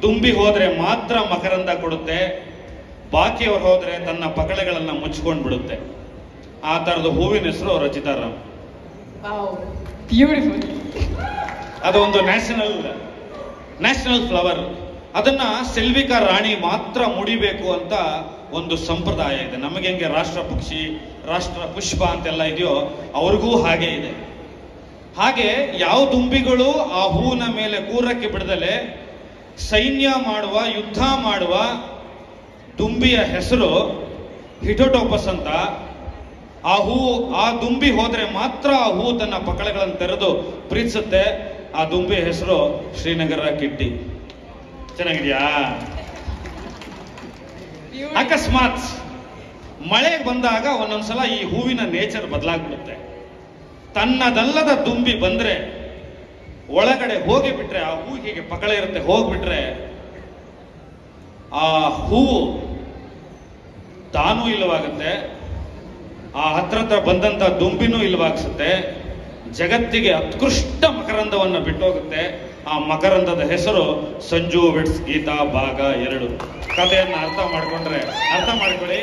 ದುಂಬಿ ಹೋದ್ರೆ ಮಾತ್ರ ಮಕರಂದ ಕೊಡುತ್ತೆ, ಬಾಕಿಯವರು ಹೋದ್ರೆ ತನ್ನ ಪಕಳೆಗಳನ್ನ ಮುಚ್ಕೊಂಡು ಬಿಡುತ್ತೆ. ಆ ತರದ ಹೂವಿನ ಹೆಸರು ರಚಿತಾರಾಮ್. ಬ್ಯೂಟಿಫುಲ್. ಅದು ಒಂದು ನ್ಯಾಷನಲ್ ಫ್ಲವರ್. ಅದನ್ನ ಸೆಲ್ವಿಕಾ ರಾಣಿ ಮಾತ್ರ ಮುಡಿಬೇಕು ಅಂತ ಒಂದು ಸಂಪ್ರದಾಯ ಇದೆ. ನಮಗೆ ಹೆಂಗೆ ರಾಷ್ಟ್ರ ಪಕ್ಷಿ, ರಾಷ್ಟ್ರ ಪುಷ್ಪ ಅಂತೆಲ್ಲ ಇದೆಯೋ ಅವ್ರಿಗೂ ಹಾಗೆ ಇದೆ. ಹಾಗೆ ಯಾವ ದುಂಬಿಗಳು ಆ ಹೂವಿನ ಮೇಲೆ ಕೂರಕ್ಕೆ ಬಿಡದಲೆ ಸೈನ್ಯ ಮಾಡುವ, ಯುದ್ಧ ಮಾಡುವ ದುಂಬಿಯ ಹೆಸರು ಹಿಟೋಟೋಪಸ್ ಅಂತ. ಆ ದುಂಬಿ ಹೋದ್ರೆ ಮಾತ್ರ ಆ ಹೂ ತನ್ನ ಪಕಳೆಗಳನ್ನು ತೆರೆದು ಪ್ರೀತಿಸುತ್ತೆ. ಆ ದುಂಬಿಯ ಹೆಸರು ಶ್ರೀನಗರ ಕಿಟ್ಟಿ. ಚೆನ್ನಾಗಿದ್ಯಾ? ಅಕಸ್ಮಾತ್ ಮಳೆ ಬಂದಾಗ ಒಂದೊಂದ್ಸಲ ಈ ಹೂವಿನ ನೇಚರ್ ಬದಲಾಗ್ಬಿಡುತ್ತೆ. ತನ್ನದಲ್ಲದ ದುಂಬಿ ಬಂದ್ರೆ ಒಳಗಡೆ ಹೋಗಿಬಿಟ್ರೆ, ಆ ಹೂ ಹೀಗೆ ಪಕಳೆ ಇರುತ್ತೆ, ಹೋಗ್ಬಿಟ್ರೆ ಆ ಹೂವು ತಾನೂ ಇಲ್ಲವಾಗುತ್ತೆ, ಆ ಹತ್ರ ಬಂದಂತ ದುಂಬಿನೂ ಇಲ್ಲವಾಗಿಸುತ್ತೆ. ಜಗತ್ತಿಗೆ ಉತ್ಕೃಷ್ಟ ಮಕರಂದವನ್ನು ಬಿಟ್ಟೋಗುತ್ತೆ. ಆ ಮಕರಂದದ ಹೆಸರು ಸಂಜು ವಿಟ್ಸ್ ಗೀತಾ ಭಾಗ 2. ಕಥೆಯನ್ನು ಅರ್ಥ ಮಾಡ್ಕೊಳ್ಳಿ.